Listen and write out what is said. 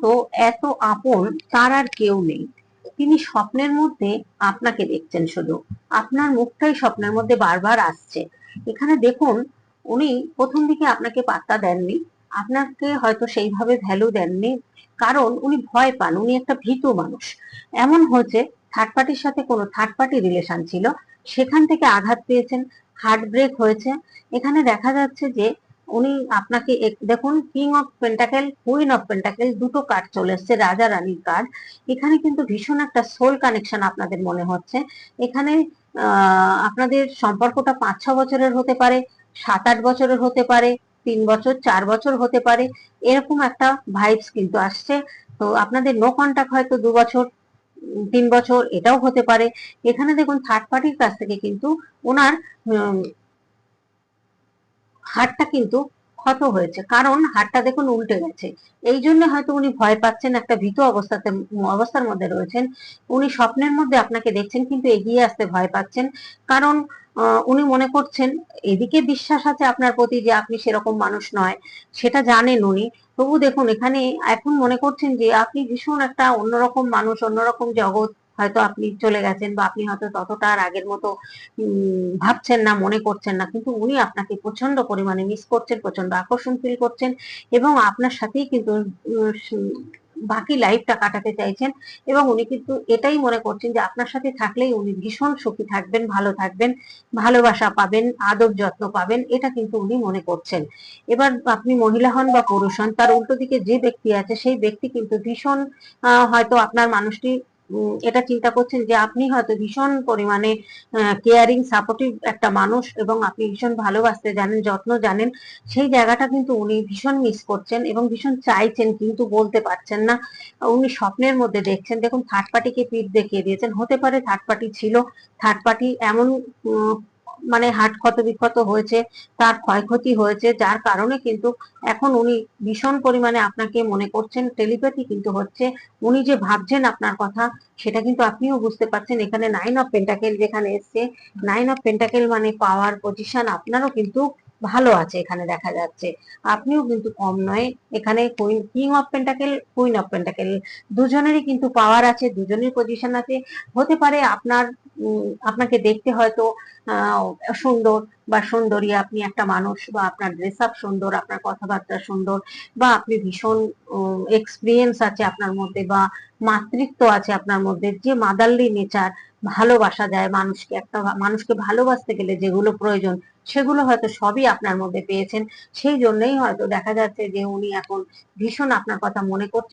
মতো এত আপন তার আর কেউ নেই। তিনি স্বপ্নের মধ্যে আপনাকে দেখছেন, শুধু আপনার মুখটাই স্বপ্নের মধ্যে বারবার আসছে। এখানে দেখুন, উনি প্রথম দিকে আপনাকে পাত্তা দেননি, আপনাকে হয়তো সেইভাবে ভ্যালু দেননি, কারণ উনি ভয় পান, উনি একটা ভীতু মানুষ। এমন হচ্ছে থার্ড পার্টির সাথে কোনো থার্ড পার্টি রিলেশন ছিল, সেখান থেকে আঘাত পেয়েছেন, হার্ট ব্রেক হয়েছে। এখানে দেখা যাচ্ছে যে উনি আপনাকে দেখুন, king of pentacle, queen of pentacle, দুটো কার্ড চলে এসছে, রাজা রানীর কার্ড। এখানে কিন্তু ভীষণ একটা সোল কানেকশন আপনাদের মনে হচ্ছে। এখানে আপনাদের সম্পর্কটা 5-6 বছরের হতে পারে, 7-8 বছরের হতে পারে, 3 বছর 4 বছর হতে পারে, এরকম একটা ভাইবস কিন্তু আসছে। তো আপনাদের নো কন্টাক্ট হয়তো 2 বছর, 3 বছর, এটাও হতে পারে। এখানে দেখুন থার্ড পার্টির কাছ থেকে কিন্তু ওনার হাতটা কিন্তু ক্ষত হয়েছে, কারণ হাতটা দেখুন উল্টে গেছে। এই জন্য হয়তো উনি ভয় পাচ্ছেন, একটা ভীত অবস্থার মধ্যে রয়েছেন। উনি স্বপ্নের মধ্যে আপনাকে দেখছেন কিন্তু এগিয়ে আসতে ভয় পাচ্ছেন, কারণ উনি মনে করছেন, এদিকে বিশ্বাস আছে আপনার প্রতি যে আপনি সেরকম মানুষ নয়, সেটা জানেন উনি। তবু দেখুন এখানে এখন মনে করছেন যে আপনি ভীষণ একটা অন্যরকম মানুষ, অন্যরকম জগৎ। হয়তো আপনি চলে গেছেন, বা আপনি হয়তো ততটা আর আগের মতো ভাবছেন না, মনে করছেন না, কিন্তু উনি আপনাকে প্রচন্ড পরিমাণে মিস করছেন, প্রচন্ড আকর্ষণ ফিল করছেন, এবং আপনার সাথেই কিন্তু বাকি লাইফটা কাটাতে চাইছেন। এবং উনি কিন্তু এটাই মনে করছেন যে আপনার সাথে থাকলেই উনি ভীষণ সুখী থাকবেন, ভালো থাকবেন, ভালোবাসা পাবেন, আদর যত্ন পাবেন, এটা কিন্তু উনি মনে করছেন। এবার আপনি মহিলা হন বা পুরুষ হন, তার উল্টো দিকে যে ব্যক্তি আছে সেই ব্যক্তি কিন্তু ভীষণ হয়তো আপনার মানুষটি এটা চিন্তা করছেন যে আপনি হয়তো ভীষণ পরিমাণে কেয়ারিং সাপোর্টিভ একটা মানুষ, এবং আপনি ভীষণ ভালোবাসতে জানেন, যত্ন জানেন। সেই জায়গাটা কিন্তু উনি ভীষণ মিস করছেন এবং ভীষণ চাইছেন, কিন্তু বলতে পারছেন না। উনি স্বপ্নের মধ্যে দেখছেন, দেখুন থার্ড পার্টিকে পিঠ দেখিয়ে দিয়েছেন। হতে পারে থার্ড পার্টি ছিল, থার্ড পার্টি এমন মানে হার্ট ক্ষত বিক্ষত হয়েছে, তার ক্ষয়ক্ষতি হয়েছে, যার কারণে কিন্তু এখন উনি ভীষণ পরিমাণে আপনাকে মনে করছেন। টেলিপ্যাথি কিন্তু হচ্ছে, উনি যে ভাবছেন আপনার কথা, সেটা কিন্তু আপনিও বুঝতে পারছেন। এখানে 9 অফ পেন্টাকেল যেখানে এসছে, 9 অফ পেন্টাকেল মানে পাওয়ার পজিশন আপনারও কিন্তু ভালো আছে, এখানে দেখা যাচ্ছে আপনিও কিন্তু কম নয়। এখানে king of pentacle, queen of pentacle, দুজনেরই কিন্তু পাওয়ার আছে, দুজনের পজিশন আছে। হতে পারে আপনাকে দেখতে হয়তো সুন্দর বা সুন্দরী, আপনি একটা মানুষ, বা আপনার ড্রেস আপ সুন্দর, আপনার কথাবার্তা সুন্দর, বা আপনি ভীষণ এক্সপিরিয়েন্স আছে আপনার মধ্যে, বা মাতৃত্ব আছে আপনার মধ্যে, যে মাদারলি নেচার, ভালোবাসা যায় মানুষকে, একটা মানুষকে ভালোবাসতে গেলে যেগুলো প্রয়োজন, সেগুলো হয়তো সবই আপনার মধ্যে পেয়েছেন। সেই জন্যই হয়তো দেখা যাচ্ছে যে উনি এখন ভীষণ আপনার কথা মনে করছেন।